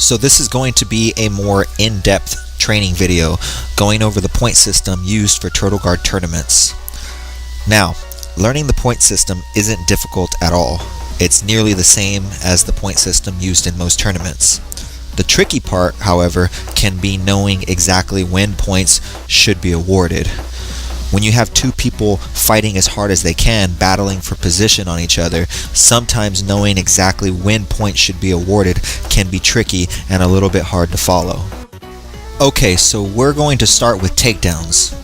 So this is going to be a more in-depth training video going over the point system used for Turtle Guard tournaments. Now, learning the point system isn't difficult at all. It's nearly the same as the point system used in most tournaments. The tricky part, however, can be knowing exactly when points should be awarded. When you have two people fighting as hard as they can, battling for position on each other, sometimes knowing exactly when points should be awarded can be tricky and a little bit hard to follow. Okay, so we're going to start with takedowns.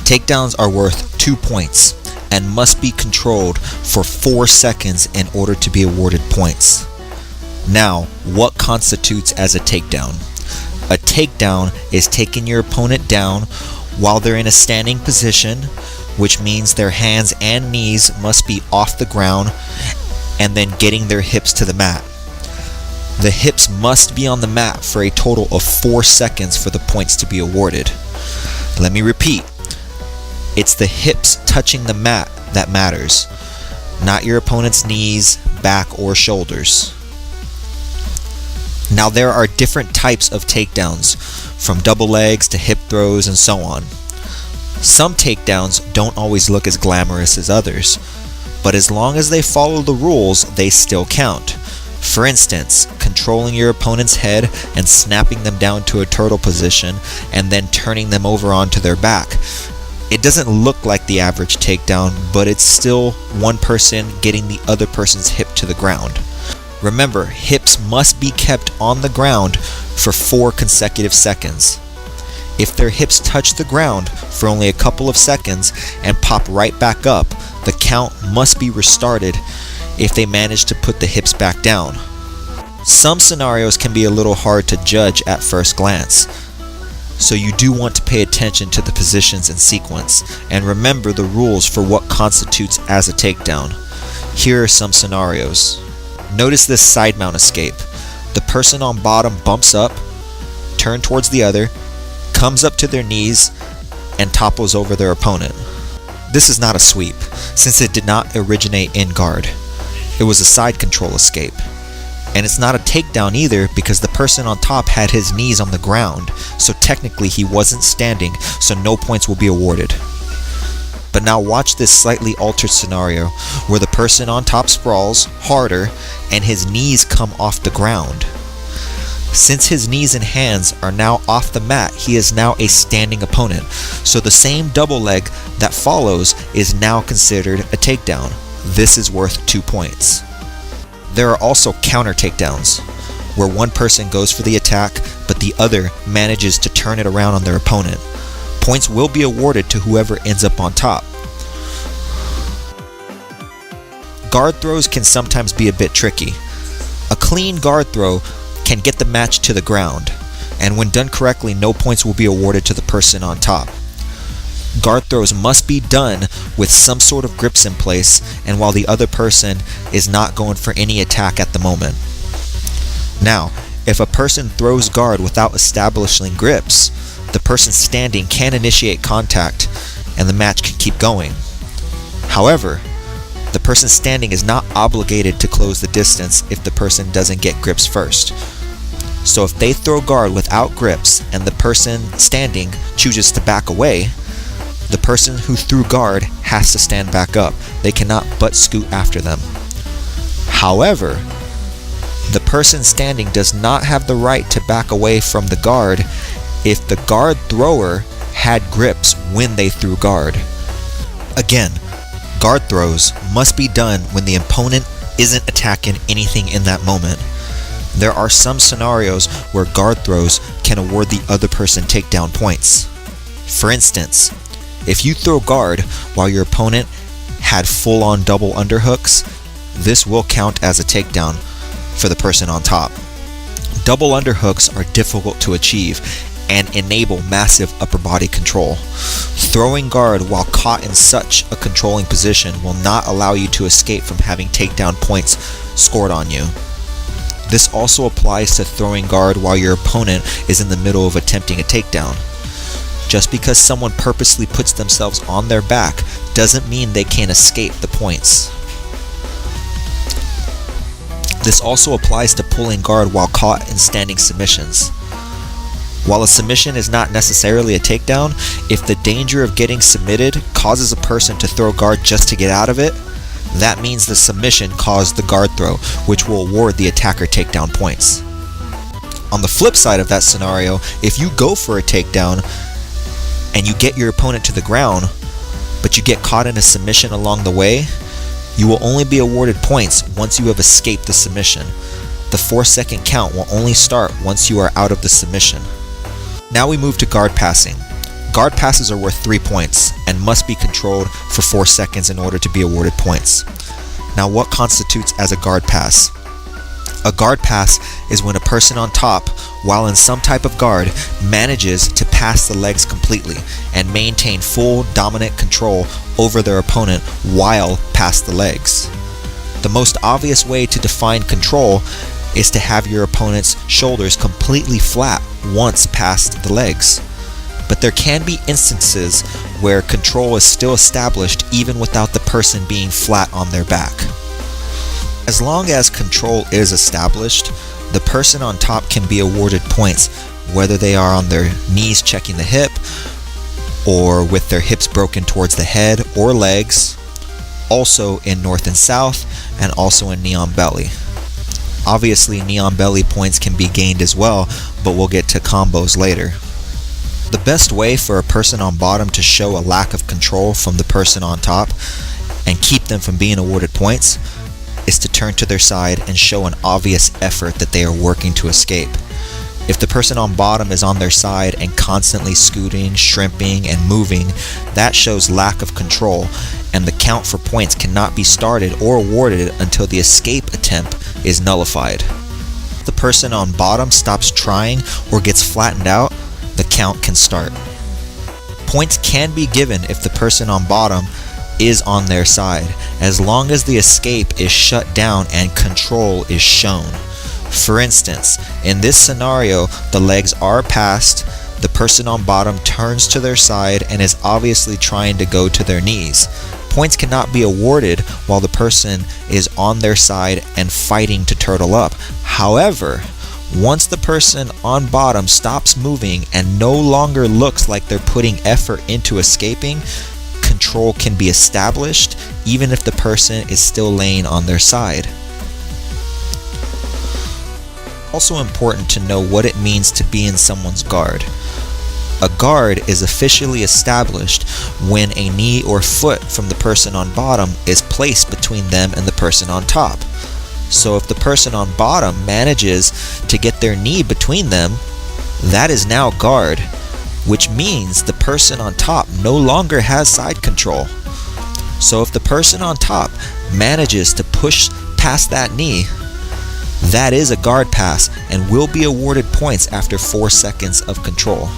Takedowns are worth 2 points and must be controlled for 4 seconds in order to be awarded points. Now, what constitutes as a takedown? A takedown is taking your opponent down while they're in a standing position, which means their hands and knees must be off the ground, and then getting their hips to the mat. The hips must be on the mat for a total of 4 seconds for the points to be awarded. Let me repeat. It's the hips touching the mat that matters, not your opponent's knees, back, or shoulders. Now there are different types of takedowns, from double legs to hip throws and so on. Some takedowns don't always look as glamorous as others, but as long as they follow the rules, they still count. For instance, controlling your opponent's head and snapping them down to a turtle position and then turning them over onto their back. It doesn't look like the average takedown, but it's still one person getting the other person's hip to the ground. Remember, hips must be kept on the ground for 4 consecutive seconds. If their hips touch the ground for only a couple of seconds and pop right back up, the count must be restarted if they manage to put the hips back down. Some scenarios can be a little hard to judge at first glance, so you do want to pay attention to the positions and sequence, and remember the rules for what constitutes as a takedown. Here are some scenarios. Notice this side mount escape. The person on bottom bumps up, turns towards the other, comes up to their knees, and topples over their opponent. This is not a sweep, since it did not originate in guard. It was a side control escape. And it's not a takedown either, because the person on top had his knees on the ground, so technically he wasn't standing, so no points will be awarded. But now watch this slightly altered scenario where the person on top sprawls harder and his knees come off the ground. Since his knees and hands are now off the mat, he is now a standing opponent. So the same double leg that follows is now considered a takedown. This is worth 2 points. There are also counter takedowns, where one person goes for the attack, but the other manages to turn it around on their opponent. Points will be awarded to whoever ends up on top. Guard throws can sometimes be a bit tricky. A clean guard throw can get the match to the ground, and when done correctly, no points will be awarded to the person on top. Guard throws must be done with some sort of grips in place, and while the other person is not going for any attack at the moment. Now, if a person throws guard without establishing grips, the person standing can initiate contact and the match can keep going. However, the person standing is not obligated to close the distance if the person doesn't get grips first. So if they throw guard without grips and the person standing chooses to back away, the person who threw guard has to stand back up. They cannot butt scoot after them. However, the person standing does not have the right to back away from the guard if the guard thrower had grips when they threw guard. Again, guard throws must be done when the opponent isn't attacking anything in that moment. There are some scenarios where guard throws can award the other person takedown points. For instance, if you throw guard while your opponent had full-on double underhooks, this will count as a takedown for the person on top. Double underhooks are difficult to achieve and enable massive upper body control. Throwing guard while caught in such a controlling position will not allow you to escape from having takedown points scored on you. This also applies to throwing guard while your opponent is in the middle of attempting a takedown. Just because someone purposely puts themselves on their back doesn't mean they can't escape the points. The This also applies to pulling guard while caught in standing submissions. While a submission is not necessarily a takedown, if the danger of getting submitted causes a person to throw guard just to get out of it, that means the submission caused the guard throw, which will award the attacker takedown points. On the flip side of that scenario, if you go for a takedown and you get your opponent to the ground, but you get caught in a submission along the way, you will only be awarded points once you have escaped the submission. The 4-second count will only start once you are out of the submission. Now we move to guard passing. Guard passes are worth 3 points and must be controlled for 4 seconds in order to be awarded points. Now what constitutes as a guard pass? A guard pass is when a person on top, while in some type of guard, manages to pass the legs completely and maintain full dominant control over their opponent while past the legs. The most obvious way to define control is to have your opponent's shoulders completely flat once past the legs. But there can be instances where control is still established even without the person being flat on their back. As long as control is established, the person on top can be awarded points whether they are on their knees checking the hip, or with their hips broken towards the head or legs, also in north and south, and also in knee on belly. Obviously, knee on belly points can be gained as well, but we'll get to combos later. The best way for a person on bottom to show a lack of control from the person on top and keep them from being awarded points is to turn to their side and show an obvious effort that they are working to escape. If the person on bottom is on their side and constantly scooting, shrimping, and moving, that shows lack of control, and the count for points cannot be started or awarded until the escape attempt is nullified. If the person on bottom stops trying or gets flattened out, the count can start. Points can be given if the person on bottom is on their side, as long as the escape is shut down and control is shown. For instance, in this scenario, the legs are passed, the person on bottom turns to their side and is obviously trying to go to their knees. Points cannot be awarded while the person is on their side and fighting to turtle up. However, once the person on bottom stops moving and no longer looks like they're putting effort into escaping, control can be established even if the person is still laying on their side. Also important to know what it means to be in someone's guard. A guard is officially established when a knee or foot from the person on bottom is placed between them and the person on top. So if the person on bottom manages to get their knee between them, that is now guard, which means the person on top no longer has side control. So if the person on top manages to push past that knee, that is a guard pass and will be awarded points after 4 seconds of control.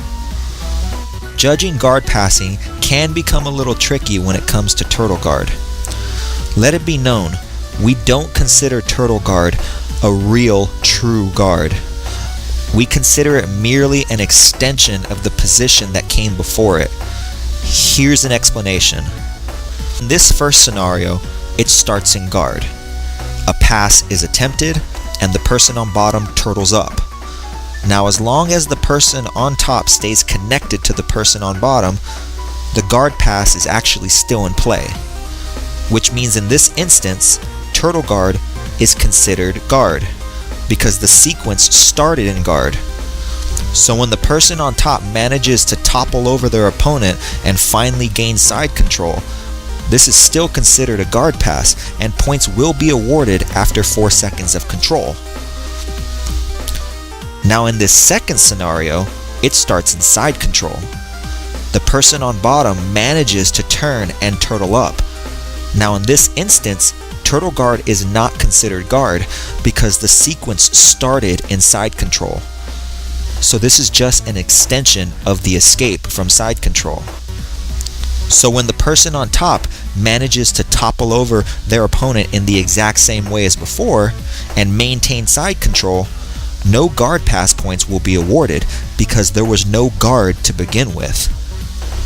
Judging guard passing can become a little tricky when it comes to turtle guard. Let it be known, we don't consider turtle guard a real, true guard. We consider it merely an extension of the position that came before it. Here's an explanation. In this first scenario, it starts in guard. A pass is attempted, and the person on bottom turtles up. Now, as long as the person on top stays connected to the person on bottom, the guard pass is actually still in play, which means in this instance, turtle guard is considered guard because the sequence started in guard. So when the person on top manages to topple over their opponent and finally gain side control, this is still considered a guard pass, and points will be awarded after 4 seconds of control. Now in this second scenario, it starts in side control. The person on bottom manages to turn and turtle up. Now in this instance, turtle guard is not considered guard because the sequence started in side control. So this is just an extension of the escape from side control. So when the person on top manages to topple over their opponent in the exact same way as before and maintain side control, no guard pass points will be awarded because there was no guard to begin with.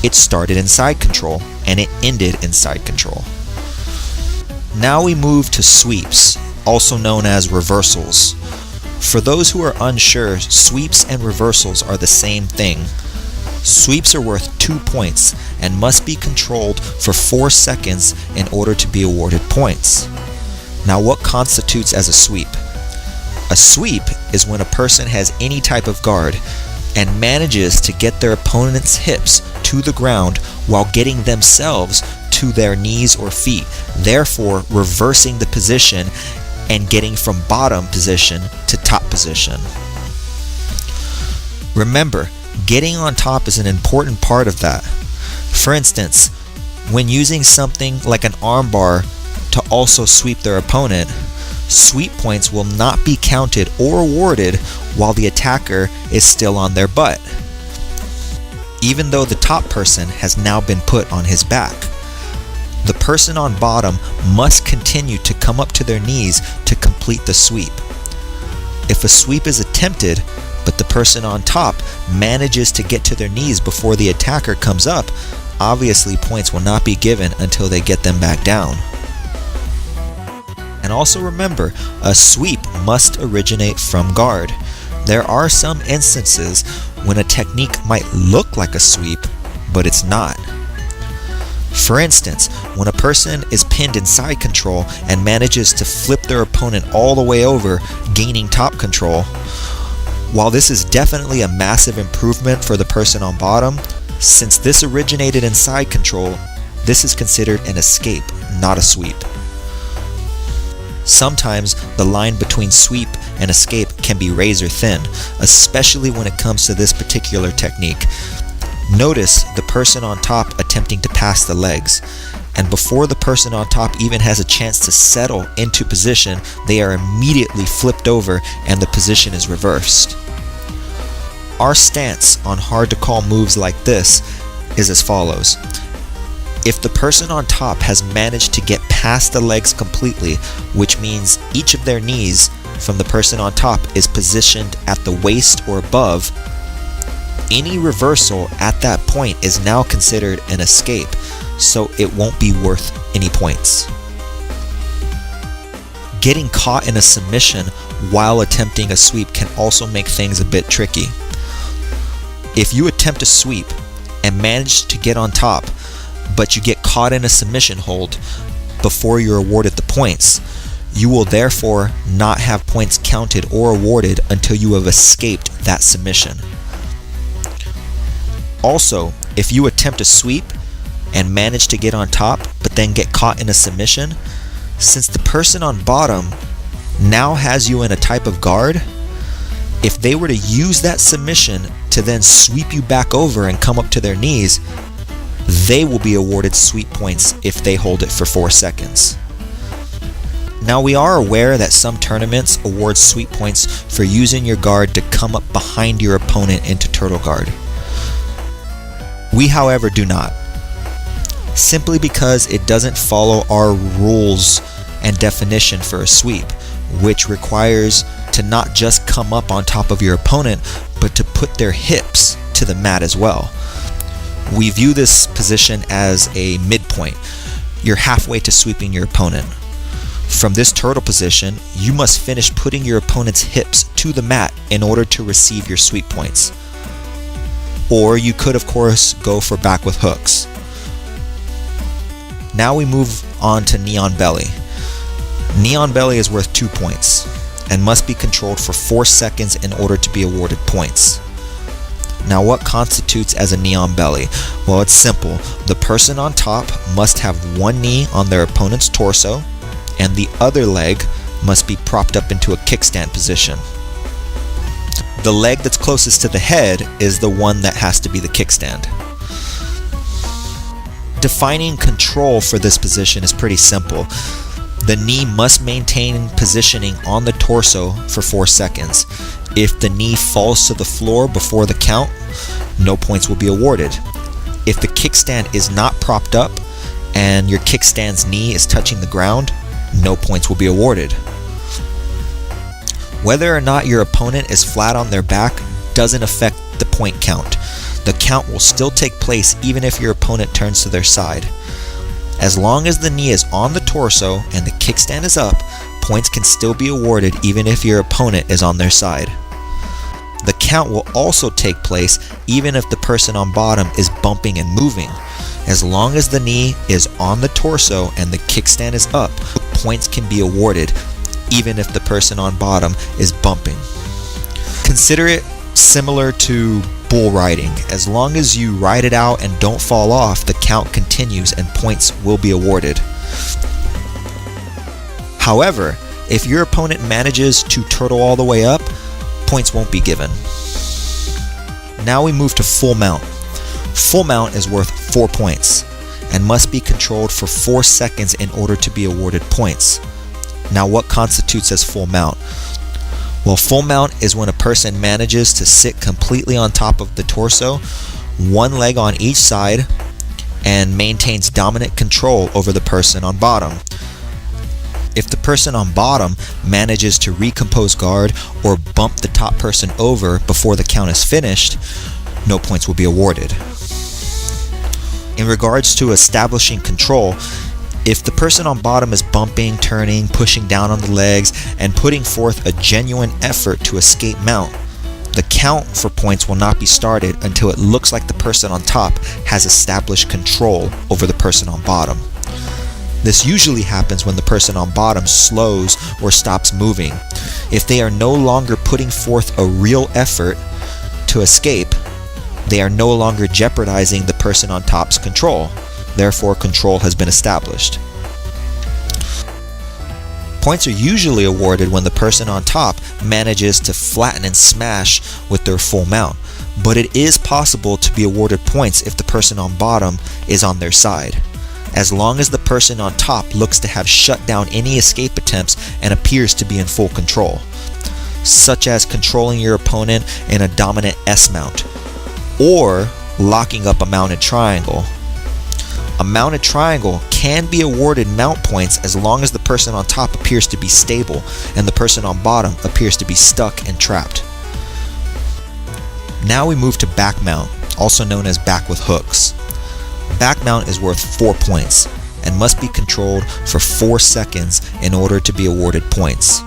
It started in side control and it ended in side control. Now we move to sweeps. also known as reversals. For those who are unsure, sweeps and reversals are the same thing. Sweeps are worth 2 points and must be controlled for 4 seconds in order to be awarded points. Now, what constitutes as a sweep? A sweep is when a person has any type of guard and manages to get their opponent's hips to the ground while getting themselves to their knees or feet, therefore reversing the position and getting from bottom position to top position. Remember, getting on top is an important part of that. For instance, when using something like an armbar to also sweep their opponent, sweep points will not be counted or awarded while the attacker is still on their butt, even though the top person has now been put on his back. The person on bottom must continue to come up to their knees to complete the sweep. If a sweep is attempted, but the person on top manages to get to their knees before the attacker comes up, obviously points will not be given until they get them back down. And also remember, a sweep must originate from guard. There are some instances when a technique might look like a sweep, but it's not. For instance, when a person is pinned in side control and manages to flip their opponent all the way over, gaining top control, while this is definitely a massive improvement for the person on bottom, since this originated in side control, this is considered an escape, not a sweep. Sometimes the line between sweep and escape can be razor thin, especially when it comes to this particular technique. Notice the person on top attempting to pass the legs, and before the person on top even has a chance to settle into position, they are immediately flipped over and the position is reversed. Our stance on hard to call moves like this is as follows. If the person on top has managed to get past the legs completely, which means each of their knees from the person on top is positioned at the waist or above, any reversal at that point is now considered an escape, so it won't be worth any points. Getting caught in a submission while attempting a sweep can also make things a bit tricky. If you attempt a sweep and manage to get on top, but you get caught in a submission hold before you're awarded the points, you will therefore not have points counted or awarded until you have escaped that submission. Also, if you attempt a sweep and manage to get on top, but then get caught in a submission, since the person on bottom now has you in a type of guard, if they were to use that submission to then sweep you back over and come up to their knees, they will be awarded sweep points if they hold it for 4 seconds. Now, we are aware that some tournaments award sweep points for using your guard to come up behind your opponent into turtle guard. We, however, do not, simply because it doesn't follow our rules and definition for a sweep, which requires to not just come up on top of your opponent, but to put their hips to the mat as well. We view this position as a midpoint. You're halfway to sweeping your opponent. From this turtle position, you must finish putting your opponent's hips to the mat in order to receive your sweep points. Or you could, of course, go for back with hooks. Now we move on to knee on belly. Knee on belly is worth 2 points and must be controlled for 4 seconds in order to be awarded points. Now, what constitutes as a knee on belly? Well, it's simple. The person on top must have one knee on their opponent's torso, and the other leg must be propped up into a kickstand position. The leg that's closest to the head is the one that has to be the kickstand. Defining control for this position is pretty simple. The knee must maintain positioning on the torso for 4 seconds. If the knee falls to the floor before the count, no points will be awarded. If the kickstand is not propped up and your kickstand's knee is touching the ground, no points will be awarded. Whether or not your opponent is flat on their back doesn't affect the point count. The count will still take place even if your opponent turns to their side. As long as the knee is on the torso and the kickstand is up, points can still be awarded even if your opponent is on their side. The count will also take place even if the person on bottom is bumping and moving. As long as the knee is on the torso and the kickstand is up, points can be awarded even if the person on bottom is bumping. Consider it similar to bull riding. As long as you ride it out and don't fall off, the count continues and points will be awarded. However, if your opponent manages to turtle all the way up, points won't be given. Now we move to full mount. Full mount is worth 4 points and must be controlled for 4 seconds in order to be awarded points. Now, what constitutes as full mount? Well, full mount is when a person manages to sit completely on top of the torso, one leg on each side, and maintains dominant control over the person on bottom. If the person on bottom manages to recompose guard or bump the top person over before the count is finished, no points will be awarded. In regards to establishing control, if the person on bottom is bumping, turning, pushing down on the legs, and putting forth a genuine effort to escape mount, the count for points will not be started until it looks like the person on top has established control over the person on bottom. This usually happens when the person on bottom slows or stops moving. If they are no longer putting forth a real effort to escape, they are no longer jeopardizing the person on top's control. Therefore, control has been established. Points are usually awarded when the person on top manages to flatten and smash with their full mount, but it is possible to be awarded points if the person on bottom is on their side, as long as the person on top looks to have shut down any escape attempts and appears to be in full control, such as controlling your opponent in a dominant S mount, or locking up a mounted triangle. A mounted triangle can be awarded mount points as long as the person on top appears to be stable and the person on bottom appears to be stuck and trapped. Now we move to back mount, also known as back with hooks. Back mount is worth 4 points and must be controlled for 4 seconds in order to be awarded points.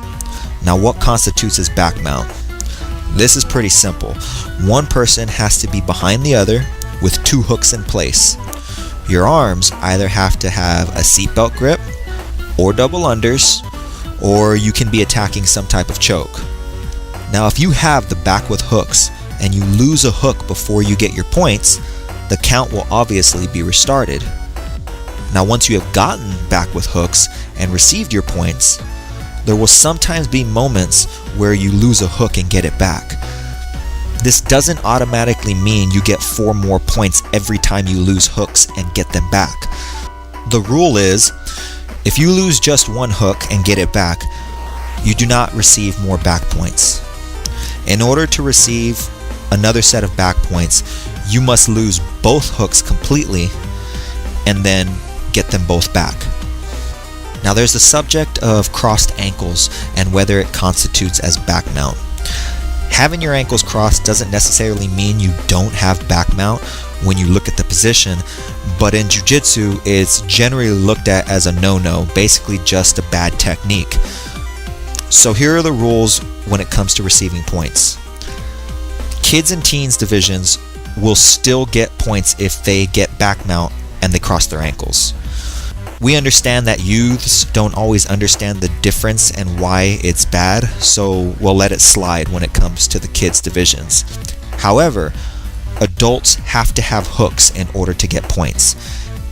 Now, what constitutes as back mount? This is pretty simple. One person has to be behind the other with 2 hooks in place. Your arms either have to have a seatbelt grip or double unders, or you can be attacking some type of choke. Now, if you have the back with hooks and you lose a hook before you get your points, the count will obviously be restarted. Now, once you have gotten back with hooks and received your points, there will sometimes be moments where you lose a hook and get it back. This doesn't automatically mean you get 4 more points every time you lose hooks and get them back. The rule is, if you lose just 1 hook and get it back, you do not receive more back points. In order to receive another set of back points, you must lose both hooks completely and then get them both back. Now, there's the subject of crossed ankles and whether it constitutes as back mount. Having your ankles crossed doesn't necessarily mean you don't have back mount when you look at the position, but in Jiu-jitsu, it's generally looked at as a no-no, basically just a bad technique. So here are the rules when it comes to receiving points. Kids and teens divisions will still get points if they get back mount and they cross their ankles. We understand that youths don't always understand the difference and why it's bad, so we'll let it slide when it comes to the kids divisions. However, adults have to have hooks in order to get points.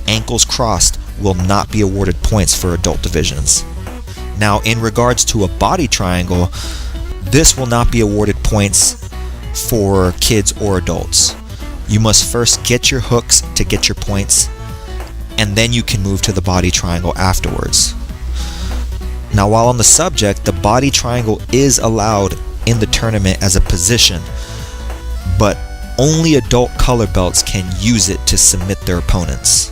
Ankles crossed will not be awarded points for adult divisions. Now, in regards to a body triangle, this will not be awarded points for kids or adults. You must first get your hooks to get your points, and then you can move to the body triangle afterwards. Now, while on the subject, the body triangle is allowed in the tournament as a position, but only adult color belts can use it to submit their opponents.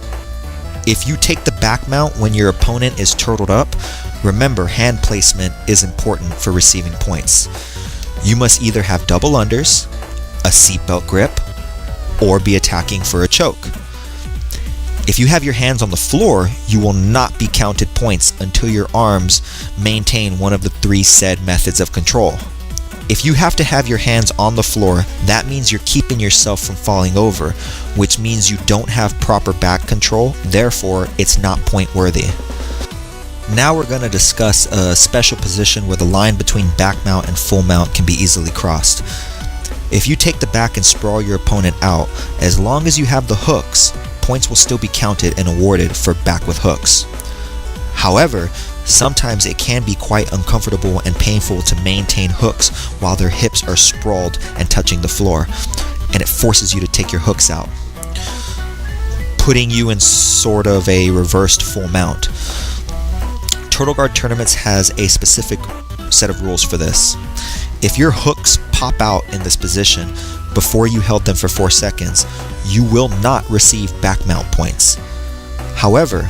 If you take the back mount when your opponent is turtled up, remember hand placement is important for receiving points. You must either have double unders, a seatbelt grip, or be attacking for a choke. If you have your hands on the floor, you will not be counted points until your arms maintain one of the 3 said methods of control. If you have to have your hands on the floor, that means you're keeping yourself from falling over, which means you don't have proper back control, therefore it's not point worthy. Now we're going to discuss a special position where the line between back mount and full mount can be easily crossed. If you take the back and sprawl your opponent out, as long as you have the hooks, points will still be counted and awarded for back with hooks. However, sometimes it can be quite uncomfortable and painful to maintain hooks while their hips are sprawled and touching the floor, and it forces you to take your hooks out, putting you in sort of a reversed full mount. Turtle Guard Tournaments has a specific set of rules for this. If your hooks pop out in this position before you held them for 4 seconds, you will not receive back mount points. However,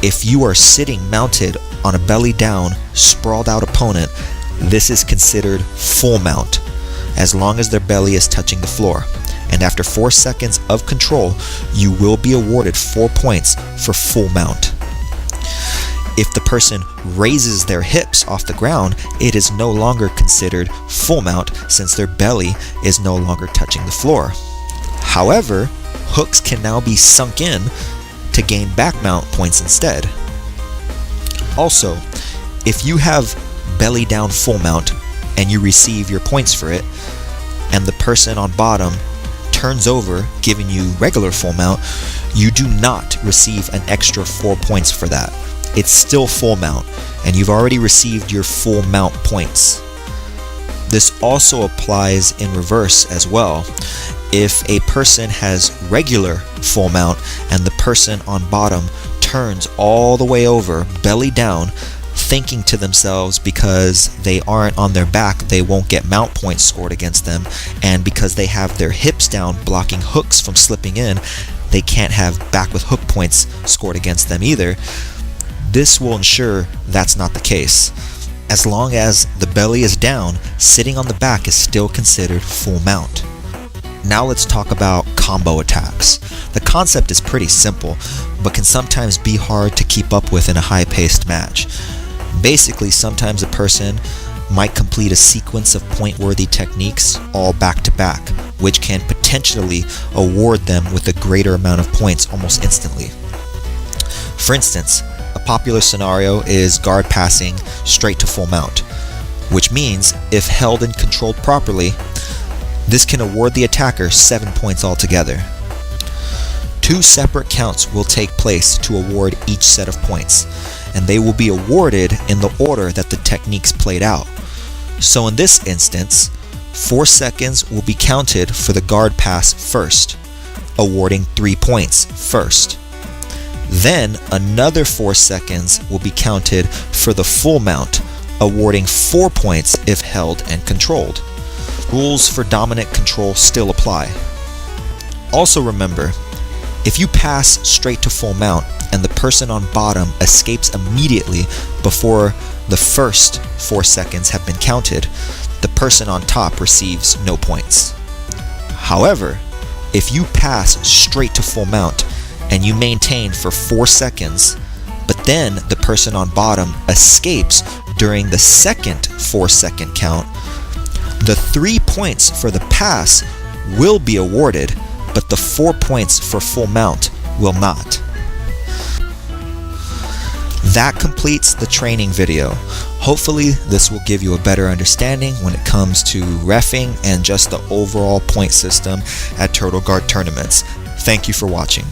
if you are sitting mounted on a belly down, sprawled out opponent, this is considered full mount, as long as their belly is touching the floor. And after 4 seconds of control, you will be awarded 4 points for full mount. If the person raises their hips off the ground, it is no longer considered full mount since their belly is no longer touching the floor. However, hooks can now be sunk in to gain back mount points instead. Also, if you have belly down full mount and you receive your points for it, and the person on bottom turns over giving you regular full mount, you do not receive an extra 4 points for that. It's still full mount, and you've already received your full mount points. This also applies in reverse as well. If a person has regular full mount and the person on bottom turns all the way over, belly down, thinking to themselves because they aren't on their back, they won't get mount points scored against them, and because they have their hips down blocking hooks from slipping in, they can't have back with hook points scored against them either. This will ensure that's not the case. As long as the belly is down, sitting on the back is still considered full mount. Now let's talk about combo attacks. The concept is pretty simple, but can sometimes be hard to keep up with in a high-paced match. Basically, sometimes a person might complete a sequence of point-worthy techniques all back-to-back, which can potentially award them with a greater amount of points almost instantly. For instance, a popular scenario is guard passing straight to full mount, which means if held and controlled properly, this can award the attacker 7 points altogether. 2 separate counts will take place to award each set of points, and they will be awarded in the order that the techniques played out. So in this instance, 4 seconds will be counted for the guard pass first, awarding 3 points first. Then another 4 seconds will be counted for the full mount, awarding 4 points if held and controlled. Rules for dominant control still apply. Also remember, if you pass straight to full mount and the person on bottom escapes immediately before the first 4 seconds have been counted, the person on top receives no points. However, if you pass straight to full mount and you maintain for 4 seconds, but then the person on bottom escapes during the second 4-second count, the 3 points for the pass will be awarded, but the 4 points for full mount will not. That completes the training video. Hopefully this will give you a better understanding when it comes to reffing and just the overall point system at Turtle Guard tournaments. Thank you for watching.